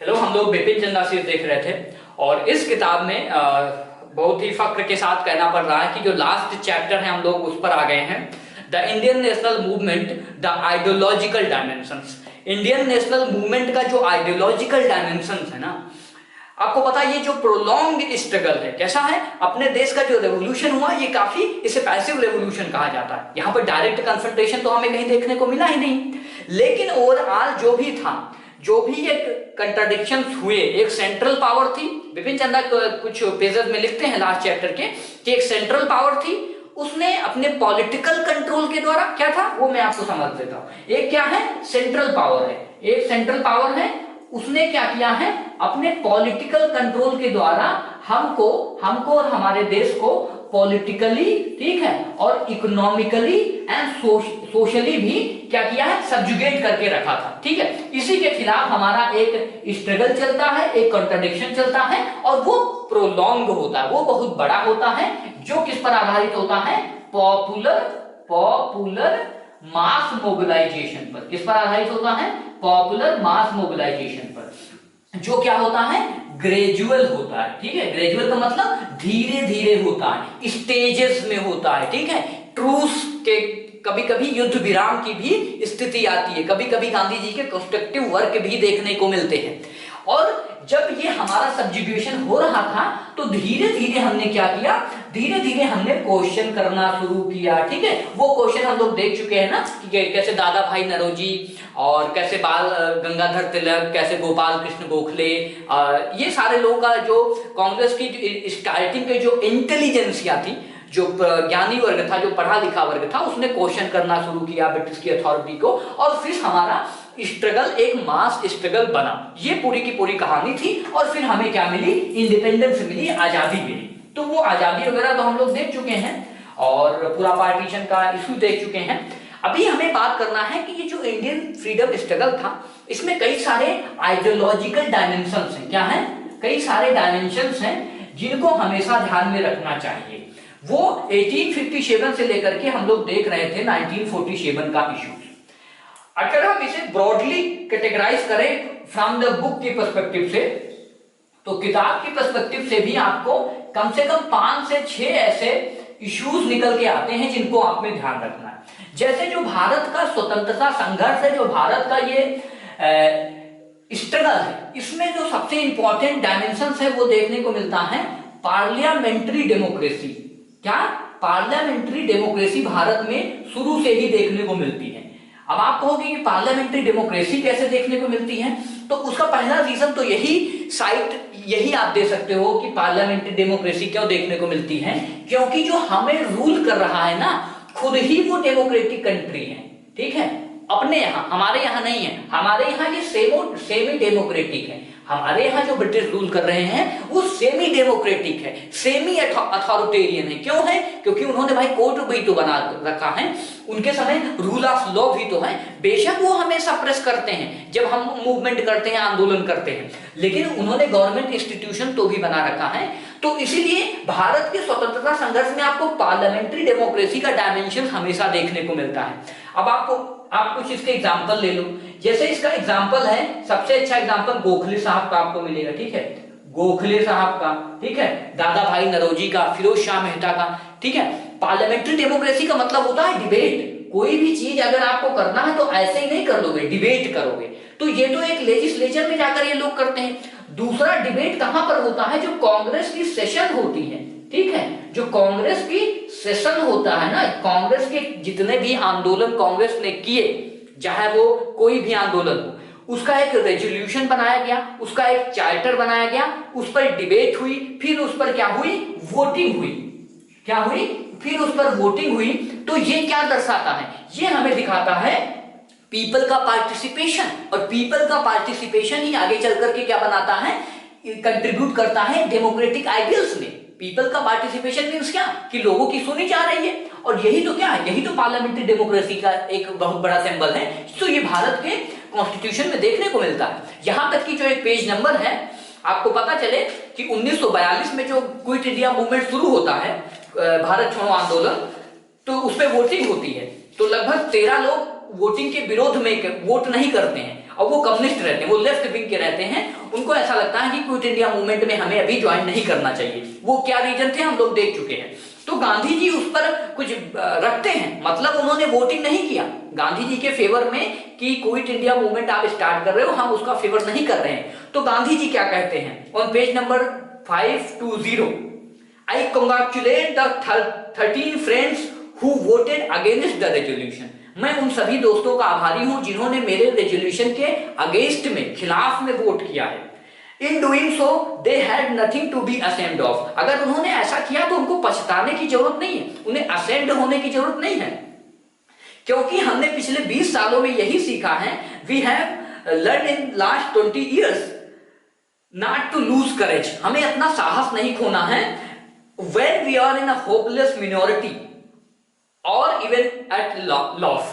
Hello, हम लोग Bipin Chandra series देख रहे थे और इस किताब में बहुत ही फक्र के साथ कहना पड़ रहा है कि जो लास्ट चैप्टर है हम लोग उस पर आ गए हैं। The Indian national movement, the ideological dimensions. Indian national movement का जो आइडियोलॉजिकल डायमेंशंस है ना, आपको पता है ये जो प्रोलॉन्ग स्ट्रगल है कैसा है। अपने देश का जो रेवोल्यूशन हुआ ये काफी, इसे पैसिव रेवोल्यूशन कहा जाता है। यहाँ पर डायरेक्ट कन्फ्रंटेशन तो हमें कहीं देखने को मिला ही नहीं, लेकिन ओवरऑल जो भी था, जो भी एक कंट्राडिक्शन हुए, एक सेंट्रल पावर थी। बिपिन चंद्र कुछ पेजेस में लिखते हैं लास्ट चैप्टर के कि एक सेंट्रल पावर थी, उसने अपने पॉलिटिकल कंट्रोल के द्वारा, क्या था वो मैं आपको समझ देता हूं। एक क्या है, सेंट्रल पावर है, एक सेंट्रल पावर है, उसने क्या किया है, अपने पॉलिटिकल कंट्रोल के द्वारा हमको और हमारे देश को पॉलिटिकली, ठीक है, और इकोनॉमिकली एंड सोशली भी क्या किया है, सब्जुगेट करके रखा था। ठीक है, इसी के खिलाफ हमारा एक स्ट्रगल चलता है, एक कॉन्ट्रडिक्शन चलता है और वो प्रोलॉन्ग होता है, वो बहुत बड़ा होता है, जो किस पर आधारित होता है, पॉपुलर मास मोबिलाइजेशन पर। किस पर आधारित होता है, पॉपुलर मास मोबिलाइजेशन पर, जो क्या होता है, ग्रेजुअल होता है। ठीक है, ग्रेजुअल का मतलब धीरे धीरे होता है, स्टेजेस में होता है। ठीक है, ट्रूस के, कभी कभी युद्ध विराम की भी स्थिति आती है, कभी कभी गांधी जी के कंस्ट्रक्टिव वर्क भी देखने को मिलते हैं। और जब ये हमारा सब्जुगेशन हो रहा था तो धीरे धीरे हमने क्या किया, धीरे धीरे हमने क्वेश्चन करना शुरू किया। ठीक है, वो क्वेश्चन हम लोग देख चुके हैं ना कि कैसे दादा भाई नौरोजी और कैसे बाल गंगाधर तिलक, कैसे गोपाल कृष्ण गोखले, ये सारे लोगों का जो कांग्रेस की स्टार्टिंग के जो इंटेलिजेंसिया थी, जो ज्ञानी वर्ग था, जो पढ़ा लिखा वर्ग था, उसने क्वेश्चन करना शुरू किया ब्रिटिश की अथॉरिटी को, और फिर हमारा स्ट्रगल एक मास स्ट्रगल बना। ये पूरी की पूरी कहानी थी और फिर हमें क्या मिली, इंडिपेंडेंस मिली, आजादी मिली। तो वो आजादी वगैरह तो हम लोग देख चुके हैं और पूरा पार्टीशन का इशू देख चुके हैं। अभी हमें बात करना है कि ये जो इंडियन फ्रीडम स्ट्रगल था, इसमें कई सारे आइडियोलॉजिकल डायमेंशंस हैं। क्या है, कई सारे डायमेंशंस हैं जिनको हमेशा ध्यान में रखना चाहिए। वो 1857 से लेकर के हम लोग देख रहे थे 1947 का इशू। अगर हम इसे ब्रॉडली कैटेगराइज करें फ्रॉम द बुक के पर्सपेक्टिव से, तो किताब के पर्सपेक्टिव से भी आपको कम से कम 5 से 6 ऐसे इश्यूज निकल के आते हैं जिनको आप में ध्यान रखना है। जैसे जो भारत का स्वतंत्रता संघर्ष है, जो भारत का ये स्ट्रगल है, इसमें जो सबसे इंपॉर्टेंट डायमेंशन है वो देखने को मिलता है पार्लियामेंट्री डेमोक्रेसी। क्या, पार्लियामेंट्री डेमोक्रेसी भारत में शुरू से ही देखने को मिलती है। अब आप कहोगे कि पार्लियामेंट्री डेमोक्रेसी कैसे देखने को मिलती है, तो उसका पहला रीजन तो यही आप दे सकते हो कि पार्लियामेंट्री डेमोक्रेसी क्यों देखने को मिलती है, क्योंकि जो हमें रूल कर रहा है ना, खुद ही वो डेमोक्रेटिक कंट्री है। ठीक है, अपने यहाँ, हमारे यहाँ नहीं है, हमारे यहाँ ये सेमी डेमोक्रेटिक है। हमारे यहाँ जो ब्रिटिश रूल कर रहे हैं वो सेमी डेमोक्रेटिक है, सेमी अथॉरिटेरियन है। क्यों है, क्योंकि उन्होंने भाई कोर्ट भी तो बना रखा है, उनके समय रूल ऑफ लॉ भी तो है। बेशक वो हमें सप्रेस करते हैं जब हम मूवमेंट करते हैं, आंदोलन करते हैं, लेकिन उन्होंने गवर्नमेंट इंस्टीट्यूशन तो भी बना रखा है। तो इसीलिए भारत के स्वतंत्रता संघर्ष में आपको पार्लियामेंट्री डेमोक्रेसी का डायमेंशन हमेशा देखने को मिलता है। अब आप कुछ इसके एग्जाम्पल ले लो। जैसे इसका एग्जाम्पल है, सबसे अच्छा एग्जाम्पल गोखले साहब का आपको मिलेगा। ठीक है, गोखले साहब का, ठीक है, दादा भाई नौरोजी का, फिरोज शाह मेहता का। ठीक है, पार्लियामेंट्री डेमोक्रेसी का मतलब होता है डिबेट। कोई भी चीज अगर आपको करना है तो ऐसे ही नहीं कर लोगे, डिबेट करोगे। तो ये तो एक लेजिस्लेचर में जाकर ये लोग करते हैं। दूसरा डिबेट कहां पर होता है, जो कांग्रेस की सेशन होती है। ठीक है, जो कांग्रेस की सेशन होता है ना, कांग्रेस के जितने भी आंदोलन कांग्रेस ने किए, चाहे वो कोई भी आंदोलन हो, उसका एक रेजोल्यूशन बनाया गया, उसका एक चार्टर बनाया गया, उस पर डिबेट हुई, फिर उस पर क्या हुई, वोटिंग हुई। क्या हुई, फिर उस पर वोटिंग हुई। तो ये क्या दर्शाता है, ये हमें दिखाता है पीपल का पार्टिसिपेशन, और पीपल का पार्टिसिपेशन ही आगे चल करके क्या बनाता है, कंट्रीब्यूट करता है डेमोक्रेटिक आइडियल्स में। पीपल का पार्टिसिपेशन मींस क्या, कि लोगों की सुनी जा रही है, और यही तो क्या है, यही तो पार्लियामेंट्री डेमोक्रेसी का एक बहुत बड़ा सिंबल है। तो ये भारत के कॉन्स्टिट्यूशन में देखने को मिलता है। यहां तक कि जो एक पेज नंबर है, आपको पता चले कि 1942 में जो क्विट इंडिया मूवमेंट शुरू होता है, भारत छोड़ो आंदोलन, तो उस पर वोटिंग होती है। तो लगभग 13 लोग वोटिंग के विरोध में वोट नहीं करते हैं, और वो कम्युनिस्ट रहते हैं, वो लेफ्ट विंग के रहते हैं। उनको ऐसा लगता है कि क्विट इंडिया मूवमेंट में हमें अभी ज्वाइन नहीं करना चाहिए। वो क्या रीजन थे हम लोग देख चुके हैं। तो गांधी जी उस पर कुछ रखते हैं, मतलब उन्होंने वोटिंग नहीं किया गांधी जी के फेवर में कि क्विट इंडिया मूवमेंट आप स्टार्ट कर रहे हो, हम उसका फेवर नहीं कर रहे हैं। तो गांधी जी क्या कहते हैं on page number 520, I congratulate the 13 friends who voted against the resolution. मैं उन सभी दोस्तों का आभारी हूं जिन्होंने मेरे रेजोल्यूशन के अगेंस्ट में, खिलाफ में वोट किया है। In doing so they had nothing to be ashamed of. अगर उन्होंने ऐसा किया तो उनको पछताने की जरूरत नहीं है, उन्हें असेम्ड होने की जरूरत नहीं है, क्योंकि हमने पिछले 20 सालों में यही सीखा है। We have learn in last 20 years not to lose courage. हमें अपना साहस नहीं खोना है। When we are in a hopeless minority और इवन एट लॉस,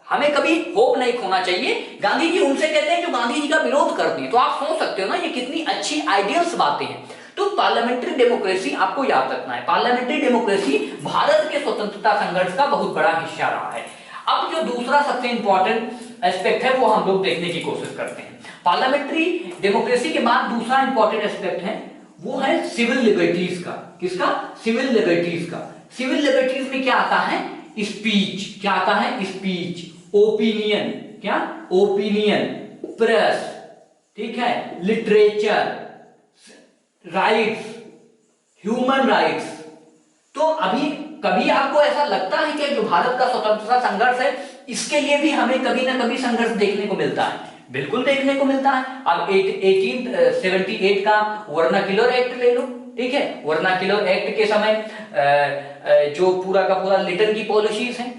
हमें कभी होप नहीं खोना चाहिए। गांधी जी उनसे कहते हैं जो गांधी जी का विरोध करते हैं। तो आप सोच सकते हो ना ये कितनी अच्छी आइडियल्स बातें हैं। तो पार्लियामेंट्री डेमोक्रेसी आपको याद रखना है, पार्लियामेंट्री डेमोक्रेसी भारत के स्वतंत्रता संघर्ष का बहुत बड़ा हिस्सा रहा है। अब जो दूसरा सबसे इंपॉर्टेंट एस्पेक्ट है वो हम लोग देखने की कोशिश करते हैं। पार्लियामेंट्री डेमोक्रेसी के बाद दूसरा इंपॉर्टेंट एस्पेक्ट है वो है सिविल लिबर्टीज का। किसका? सिविल लिबर्टीज का। सिविल लिबर्टीज में क्या आता है? स्पीच। क्या आता है? स्पीच, ओपिनियन, क्या? ओपिनियन, प्रेस, ठीक है, लिटरेचर, राइट्स, ह्यूमन राइट्स। तो अभी कभी आपको ऐसा लगता है कि जो भारत का स्वतंत्रता संघर्ष है इसके लिए भी हमें कभी ना कभी संघर्ष देखने को मिलता है? बिल्कुल देखने को मिलता है। अब 1878 का वर्नाक्युलर एक्ट ले लो, ठीक है। वर्नाक्युलर एक्ट के समय जो पूरा का पूरा लिटन की पॉलिसीज हैं,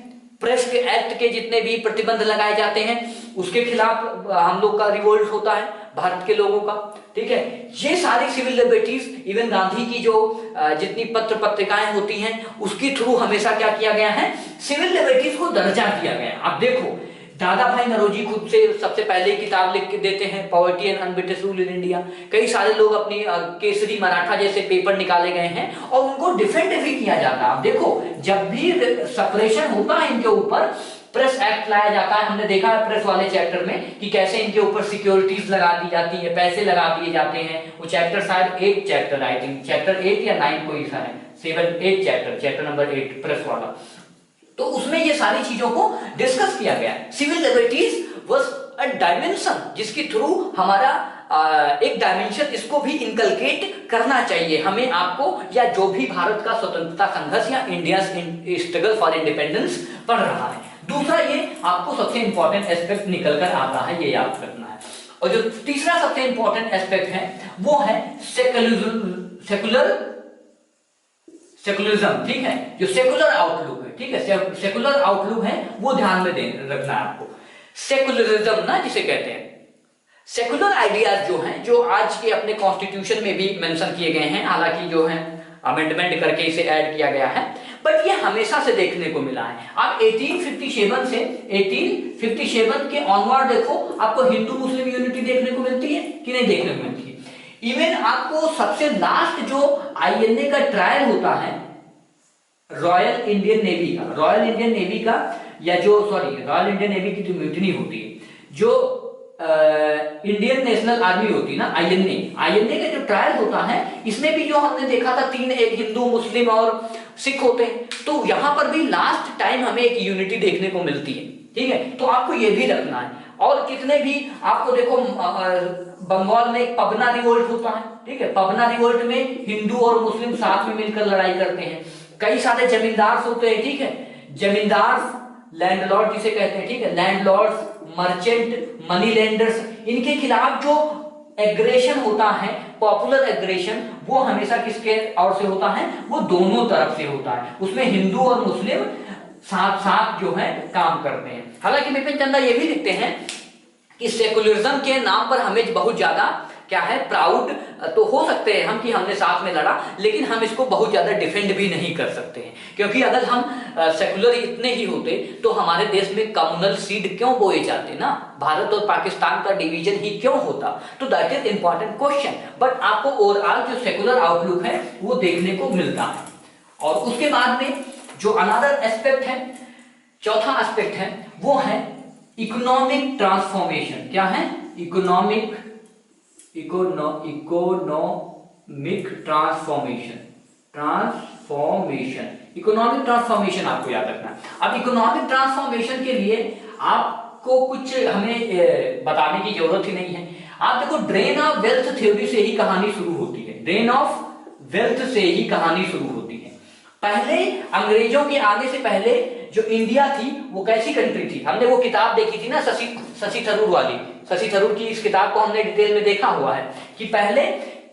प्रेस के एक्ट के जितने भी प्रतिबंध लगाए जाते हैं उसके खिलाफ हम लोग का रिवोल्ट होता है, भारत के लोगों का, ठीक है। ये सारी सिविल लिबर्टीज, इवन गांधी की जो जितनी पत्र पत्रिकाएं होती हैं उसके थ्रू हमेशा क्या किया गया है? सिविल लिबर्टीज को दर्जा दिया गया। आप देखो दादा भाई नौरोजी खुद से सबसे पहले किताब लिख के देते हैं, poverty and un-British rule in India. कई सारे लोग अपनी केसरी मराठा जैसे पेपर निकाले गए हैं और उनको डिफेंड भी किया जाता है। आप देखो जब भी सपरेशन होता है इनके ऊपर प्रेस एक्ट लाया जाता है। हमने देखा है प्रेस वाले चैप्टर में कि कैसे इनके ऊपर सिक्योरिटीज लगा दी जाती है, पैसे लगा दिए जाते हैं। वो चैप्टर शायद 8 चैप्टर, आई थिंक चैप्टर 8 या 9 कोई सा है, 7 8 चैप्टर नंबर 8 प्रेस वाला। तो उसमें ये सारी चीजों को डिस्कस किया गया। Civil liberties was a dimension जिसके थ्रू हमारा एक डायमेंशन इसको भी इनकलकेट करना चाहिए हमें, आपको, या जो भी भारत का स्वतंत्रता संघर्ष या इंडिया स्ट्रगल फॉर इंडिपेंडेंस पढ़ रहा है। दूसरा ये आपको सबसे इंपॉर्टेंट एस्पेक्ट निकल कर आता है, ये याद रखना है। और जो तीसरा सबसे इंपॉर्टेंट एस्पेक्ट है वो है सेकुलरिज्म, ठीक है, जो सेकुलर आउटलुक है, ठीक है, सेकुलर आउटलुक है वो ध्यान में रखना है आपको। सेकुलरिज्म ना जिसे कहते हैं, सेकुलर आइडियाज जो हैं, जो आज के अपने कॉन्स्टिट्यूशन में भी मेंशन किए गए हैं, हालांकि जो है अमेंडमेंट करके इसे ऐड किया गया है, बट ये हमेशा से देखने को मिला है। आप 1857 से 1857 के ऑनवर्ड देखो, आपको हिंदू मुस्लिम यूनिटी देखने को मिलती है कि नहीं देखने को मिलती है। इवन आपको सबसे लास्ट जो आईएनए का ट्रायल होता है रॉयल इंडियन नेवी का, रॉयल इंडियन नेवी का, या जो रॉयल इंडियन नेवी की जो म्यूटिनी होती है, जो इंडियन नेशनल आर्मी होती है ना, आईएनए का जो ट्रायल होता है, इसमें भी जो हमने देखा था तीन, एक हिंदू मुस्लिम और सिख होते हैं। तो यहां पर भी लास्ट टाइम हमें एक यूनिटी देखने को मिलती है, ठीक है। तो आपको ये भी रखना है। और कितने भी आपको देखो बंगाल में एक पबना रिवोल्ट होता है, ठीक है, पबना रिवोल्ट में हिंदू और मुस्लिम साथ में मिलकर लड़ाई करते हैं। कई सारे जमींदार होते हैं, ठीक है, जमींदार, लैंडलॉर्ड जिसे कहते हैं, ठीक है, लैंडलॉर्ड्स, मर्चेंट, मनी लेंडर्स, इनके खिलाफ जो एग्रेशन होता है, पॉपुलर एग्रेशन, वो हमेशा किसके ओर से होता है? वो दोनों तरफ से होता है। उसमें हिंदू और मुस्लिम साथ साथ जो है काम करते हैं। हालांकि बिपिन चंद्र ये भी लिखते हैं कि सेकुलरिज्म के नाम पर हमें बहुत ज्यादा क्या है, प्राउड तो हो सकते हैं हम कि हमने साथ में लड़ा, लेकिन हम इसको बहुत ज्यादा डिफेंड भी नहीं कर सकते हैं, क्योंकि अगर हम सेकुलर इतने ही होते तो हमारे देश में कम्युनल सीड क्यों बोए जाते ना, भारत और पाकिस्तान का डिवीजन ही क्यों होता? तो that is important question. But आपको ओवरऑल जो सेकुलर आउटलुक है वो देखने को मिलता है। और उसके बाद में जो अनदर एस्पेक्ट है, चौथा एस्पेक्ट है, वो है इकोनॉमिक ट्रांसफॉर्मेशन। क्या है? Economic transformation. इकोनॉमिक ट्रांसफॉर्मेशन आपको याद रखना है। अब इकोनॉमिक ट्रांसफॉर्मेशन के लिए आपको कुछ हमें बताने की जरूरत ही नहीं है। आप देखो, ड्रेन ऑफ वेल्थ थ्योरी से ही कहानी शुरू होती है। ड्रेन ऑफ वेल्थ से ही कहानी शुरू होती है। पहले अंग्रेजों के आने से पहले जो इंडिया थी वो कैसी कंट्री थी? हमने वो किताब देखी थी ना, शशि थरूर वाली। शशि थरूर की इस किताब को हमने डिटेल में देखा हुआ है कि पहले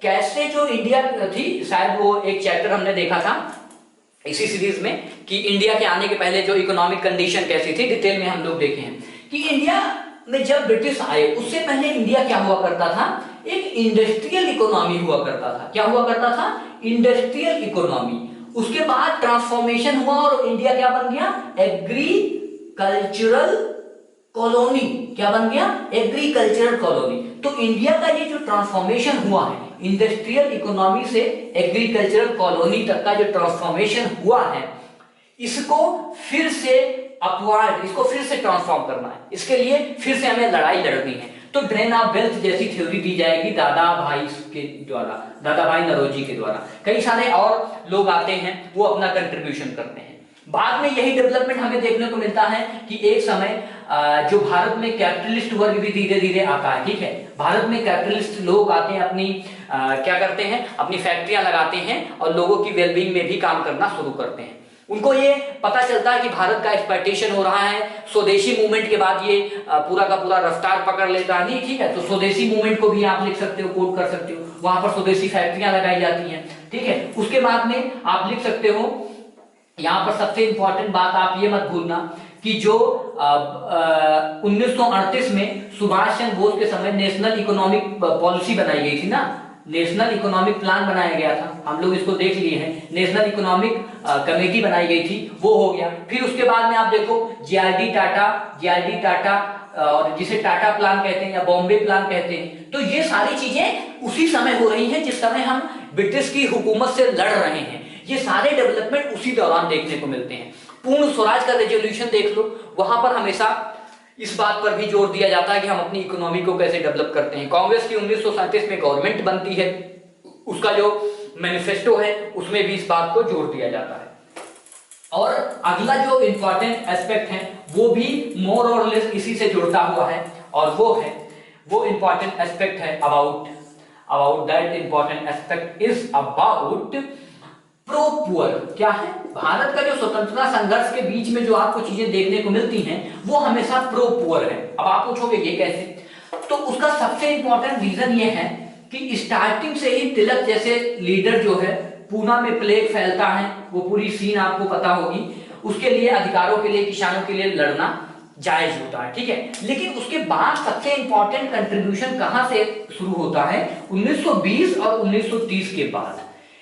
कैसे जो इंडिया थी, शायद वो एक चैप्टर हमने देखा था इसी सीरीज में कि इंडिया के आने के पहले जो इकोनॉमिक कंडीशन कैसी थी, डिटेल में हम लोग देखे हैं कि इंडिया में जब ब्रिटिश आए उससे पहले इंडिया क्या हुआ करता था? एक इंडस्ट्रियल इकोनॉमी हुआ करता था। क्या हुआ करता था? Industrial economy. उसके बाद ट्रांसफॉर्मेशन हुआ और इंडिया क्या बन गया? Agricultural colony. क्या बन गया? Agricultural colony. तो इंडिया का ये जो ट्रांसफॉर्मेशन हुआ है, इंडस्ट्रियल इकोनॉमी से एग्रीकल्चरल कॉलोनी तक का जो ट्रांसफॉर्मेशन हुआ है, इसको फिर से अपवार्ड, इसको फिर से ट्रांसफॉर्म करना है। इसके लिए फिर से हमें लड़ाई लड़नी है। तो ड्रेन ऑफ वेल्थ जैसी थ्योरी दी जाएगी दादा भाई नरोजी के द्वारा। कई सारे और लोग आते हैं, वो अपना कंट्रीब्यूशन करते हैं। बाद में यही डेवलपमेंट हमें देखने को मिलता है कि एक समय जो भारत में कैपिटलिस्ट वर्ग भी धीरे धीरे आता है। ठीक है, भारत में कैपिटलिस्ट लोग आते हैं, अपनी क्या करते हैं? अपनी फैक्ट्रियां लगाते हैं और लोगों की वेलबींग में भी काम करना शुरू करते हैं। उनको ये पता चलता है कि भारत का एक्सप्लॉयटेशन हो रहा है। स्वदेशी मूवमेंट के बाद ये पूरा का पूरा रफ्तार पकड़ लेता है। नहीं, ठीक है, तो स्वदेशी मूवमेंट को भी आप लिख सकते हो, कोट कर सकते हो। वहां पर स्वदेशी फैक्ट्रियां लगाई जाती हैं। ठीक है, उसके बाद में आप लिख सकते हो, यहां पर सबसे इंपॉर्टेंट बात आप ये मत भूलना कि जो 1938 में सुभाष चंद्र बोस के समय नेशनल इकोनॉमिक पॉलिसी बनाई गई थी ना, नेशनल इकोनॉमिक प्लान बनाया गया था। हम लोग इसको देख लिए हैं। नेशनल इकोनॉमिक कमेटी बनाई गई थी, वो हो गया। फिर उसके बाद में आप देखो जेआरडी टाटा और जिसे टाटा प्लान कहते हैं या बॉम्बे प्लान कहते हैं। तो ये सारी चीजें उसी समय हो रही हैं जिस समय हम ब्रिटिश की हुकूमत से लड़ रहे हैं। ये सारे डेवलपमेंट उसी दौरान देखने को मिलते हैं। पूर्ण स्वराज का रेजोल्यूशन देख लो, वहां पर हमेशा इस बात पर भी जोर दिया जाता है कि हम अपनी इकोनॉमी को कैसे डेवलप करते हैं। कांग्रेस की 1937 में गवर्नमेंट बनती है, उसका जो मैनिफेस्टो है उसमें भी इस बात को जोर दिया जाता है। और अगला जो इंपॉर्टेंट एस्पेक्ट है वो भी मोर और लेस इसी से जुड़ता हुआ है, और वो इंपॉर्टेंट एस्पेक्ट है about that important aspect is about pro poor. क्या है? भारत का जो स्वतंत्रता संघर्ष के बीच में जो आपको चीजें देखने को मिलती हैं वो हमेशा प्रो पुअर है। अब आप पूछोगे ये कैसे? तो उसका सबसे इंपॉर्टेंट रीजन ये है कि स्टार्टिंग से ही तिलक जैसे लीडर जो है, पूना में प्लेग फैलता है, वो पूरी सीन आपको पता होगी। उसके लिए, अधिकारों के लिए, किसानों के लिए लड़ना जायज होता है। ठीक है, लेकिन उसके बाद सबसे इंपॉर्टेंट कंट्रीब्यूशन कहां से शुरू होता है? 1920 और 1930 के बाद।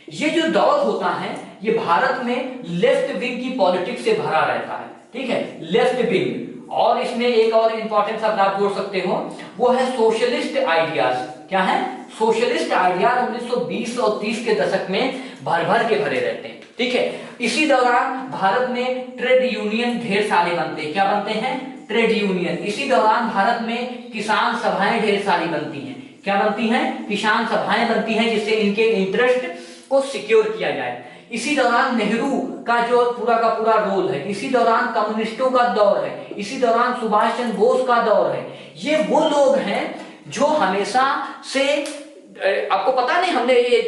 ये जो दौर होता है ये भारत में लेफ्ट विंग की पॉलिटिक्स से भरा रहता है। ठीक है, लेफ्ट विंग। और इसमें एक और इंपॉर्टेंट शब्द आप जोड़ सकते हो, वो है सोशलिस्ट आइडियाज। क्या है? सोशलिस्ट आइडियाज 1920 और 30 के दशक में भर भर के भरे रहते हैं। ठीक है, इसी दौरान भारत में ट्रेड यूनियन ढेर सारे बनते हैं। क्या बनते हैं? Trade union. इसी दौरान भारत में किसान सभाएं ढेर सारी बनती हैं। क्या बनती हैं? किसान सभाएं बनती हैं, जिससे इनके इंटरेस्ट को सिक्योर किया जाए। इसी दौरान नेहरू का जो पूरा का पूरा रोल है, इसी दौरान कम्युनिस्टों का दौर है, इसी दौरान सुभाष चंद्र बोस का दौर है। ये वो लोग हैं जो हमेशा से, आपको पता नहीं, हमने ये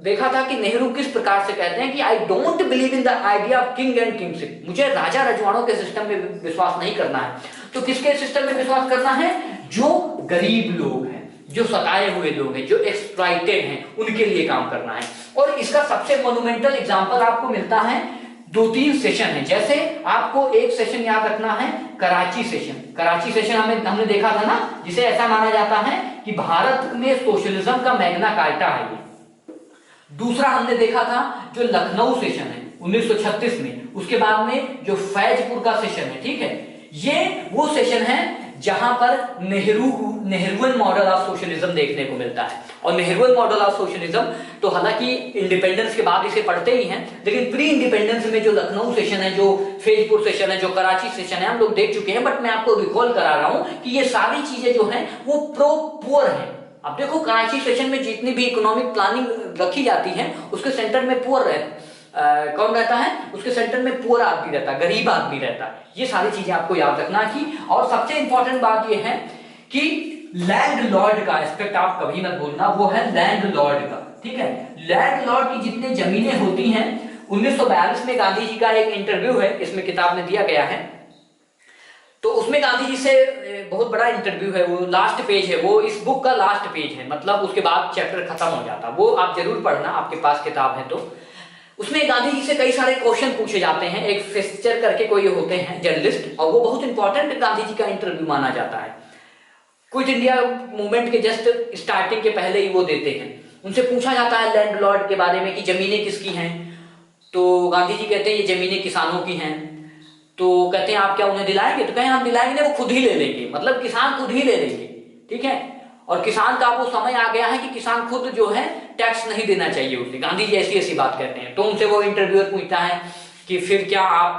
देखा था कि नेहरू किस प्रकार से कहते हैं कि I don't believe in the idea of king and kingship. मुझे राजा रजवाड़ों के सिस्टम में विश्वास नहीं करना है। तो किसके सिस्टम में विश्वास करना है? जो गरीब लोग हैं, जो सताए हुए लोग हैं, जो एक्सप्लॉइटेड हैं, उनके लिए काम करना है। और इसका सबसे मोन्यूमेंटल एग्जांपल आपको मिलता है 2-3 सेशन है। जैसे आपको एक सेशन याद रखना है, कराची सेशन। कराची सेशन हमने देखा था ना, जिसे ऐसा माना जाता है कि भारत में सोशलिज्म का मैग्ना कार्टा है ये। दूसरा हमने देखा था जो लखनऊ सेशन है 1936 में। उसके बाद में जो फैजपुर का सेशन है, ठीक है, ये वो सेशन है जहां पर नेहरूवन मॉडल ऑफ सोशलिज्म देखने को मिलता है। और नेहरूवन मॉडल ऑफ सोशलिज्म तो हालांकि इंडिपेंडेंस के बाद इसे पढ़ते ही हैं, लेकिन प्री इंडिपेंडेंस में जो लखनऊ सेशन है, जो फैजपुर सेशन है, जो कराची सेशन है, हम लोग देख चुके हैं। बट मैं आपको रिकॉल करा रहा हूं कि ये सारी चीजें जो है वो प्रो पुअर है। अब देखो कराची सेशन में जितनी भी इकोनॉमिक प्लानिंग रखी जाती है उसके सेंटर में पुअर कौन रहता है, उसके सेंटर में पुअर आदमी रहता है, गरीब आदमी रहता है। ये सारी चीजें आपको याद रखना की। और सबसे इंपॉर्टेंट बात ये है कि लैंड लॉर्ड का एस्पेक्ट आप कभी मत भूलना, वो है लैंड लॉर्ड का, ठीक है। लैंड लॉर्ड की जितनी जमीनें होती हैं, 1942 में गांधी जी का एक इंटरव्यू है, इसमें किताब में दिया गया है, तो उसमें गांधी जी से बहुत बड़ा इंटरव्यू है, वो लास्ट पेज है, वो इस बुक का लास्ट पेज है, मतलब उसके बाद चैप्टर खत्म हो जाता है। वो आप जरूर पढ़ना, आपके पास किताब है तो। उसमें गांधी जी से कई सारे क्वेश्चन पूछे जाते हैं, एक फेस्चर करके कोई होते हैं जर्नलिस्ट, और वो बहुत इंपॉर्टेंट गांधी जी का इंटरव्यू माना जाता है। क्विट इंडिया मूवमेंट के जस्ट स्टार्टिंग के पहले ही वो देते हैं। उनसे पूछा जाता है लैंड लॉर्ड के बारे में कि जमीनें किसकी हैं, तो गांधी जी कहते हैं ये जमीनें किसानों की हैं। तो कहते हैं आप क्या उन्हें दिलाएंगे, तो कहें हम दिलाएंगे नहीं, वो खुद ही ले लेंगे, मतलब किसान खुद ही ले लेंगे, ठीक है। और किसान का वो समय आ गया है कि किसान खुद जो है टैक्स नहीं देना चाहिए उसे। गांधी जी ऐसी ऐसी बात कहते हैं। तो उनसे वो इंटरव्यूअर पूछता है कि फिर क्या आप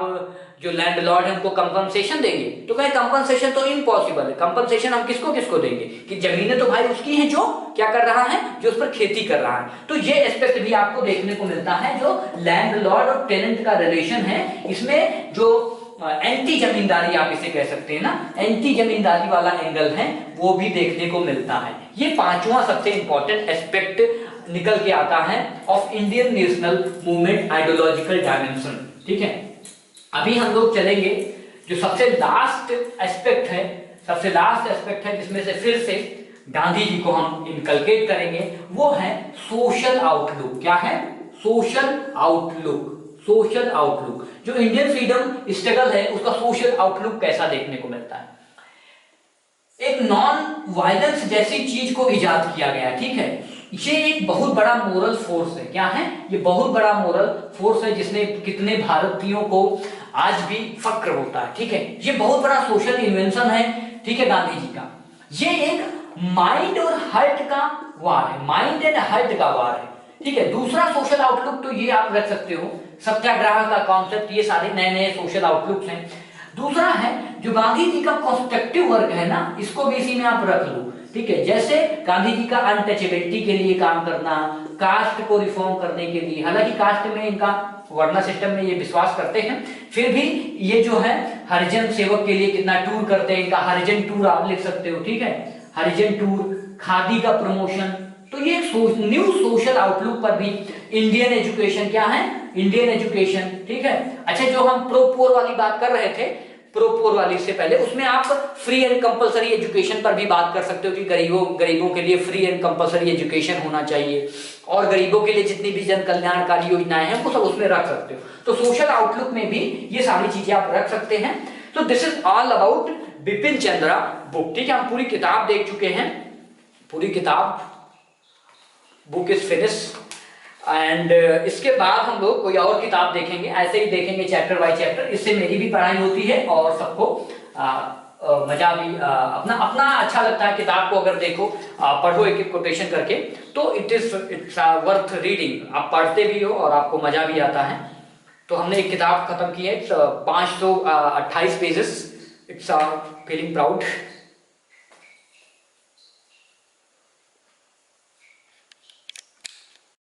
जो लैंड लॉर्ड है उनको कंपनसेशन देंगे, तो कहें कंपनसेशन तो इम्पॉसिबल है। कंपनसेशन हम किसको किसको देंगे कि जमीनें तो भाई उसकी हैं जो क्या कर रहा है, जो उस पर खेती कर रहा है। तो ये एस्पेक्ट भी आपको देखने को मिलता है, जो लैंड लॉर्ड और टेनेंट का रिलेशन है। इसमें जो एंटी जमींदारी आप इसे कह सकते हैं ना, एंटी जमींदारी वाला एंगल है, वो भी देखने को मिलता है। ये पांचवा सबसे इंपॉर्टेंट एस्पेक्ट निकल के आता है of Indian national movement ideological dimension, ठीक है। अभी हम लोग चलेंगे जो सबसे लास्ट एस्पेक्ट है, सबसे लास्ट एस्पेक्ट है जिसमें से फिर से गांधी जी को हम इनकलकेट करेंगे, वो है सोशल आउटलुक। क्या है? Social outlook. सोशल आउटलुक, जो इंडियन फ्रीडम स्ट्रगल है उसका सोशल आउटलुक कैसा देखने को मिलता है। एक नॉन वायलेंस जैसी चीज को इजाद किया गया, ठीक है। ये एक बहुत बड़ा मोरल फोर्स है। क्या है? ये बहुत बड़ा मोरल फोर्स है जिसने कितने भारतीयों को आज भी फक्र होता है, ठीक है। ये बहुत बड़ा सोशल इन्वेंशन है, ठीक है, गांधी जी का। ये एक माइंड और हार्ट का वार है, माइंड एंड हार्ट का वार है, ठीक है। दूसरा सोशल आउटलुक तो ये आप रख सकते हो, सत्याग्रह का कॉन्सेप्ट, ये सारे नए नए सोशल आउटलुक्स हैं। दूसरा है जो गांधी जी का कॉन्स्ट्रक्टिव वर्क है ना, इसको भी इसी में आप रख लो, ठीक है। जैसे गांधी जी का अनटचेबिलिटी के लिए काम करना, कास्ट को रिफॉर्म करने के लिए, हालांकि कास्ट में इनका वर्णा सिस्टम में ये विश्वास करते हैं, फिर भी ये जो है हरिजन सेवक के लिए कितना टूर करते हैं, इनका हरिजन टूर आप लिख सकते हो, ठीक है, हरिजन टूर, खादी का प्रमोशन। तो ये न्यू सोशल आउटलुक पर भी इंडियन एजुकेशन, क्या है? इंडियन एजुकेशन, ठीक है। अच्छा, जो हम प्रो पुअर वाली बात कर रहे थे, प्रो पुअर वाली से पहले उसमें आप फ्री एंड कंपलसरी एजुकेशन पर भी बात कर सकते हो कि गरीबों के लिए फ्री एंड कंपलसरी एजुकेशन होना चाहिए, और गरीबों के लिए जितनी भी जन कल्याणकारी योजनाएं हैं वो सब उसमें रख सकते हो। तो सोशल आउटलुक में भी ये सारी चीजें आप रख सकते हैं। तो this is all about Bipin Chandra book, ठीक है। हम पूरी किताब देख चुके हैं, पूरी किताब, बुक इज फिनिश। एंड इसके बाद हम लोग कोई और किताब देखेंगे, ऐसे ही देखेंगे चैप्टर बाय चैप्टर। इससे मेरी भी पढ़ाई होती है और सबको मजा भी अपना अपना अच्छा लगता है। किताब को अगर देखो, पढ़ो एक एक कोटेशन करके, तो इट्स वर्थ रीडिंग। आप पढ़ते भी हो और आपको मजा भी आता है। तो हमने एक किताब खत्म की है, 528 पेजेस। It's feeling proud.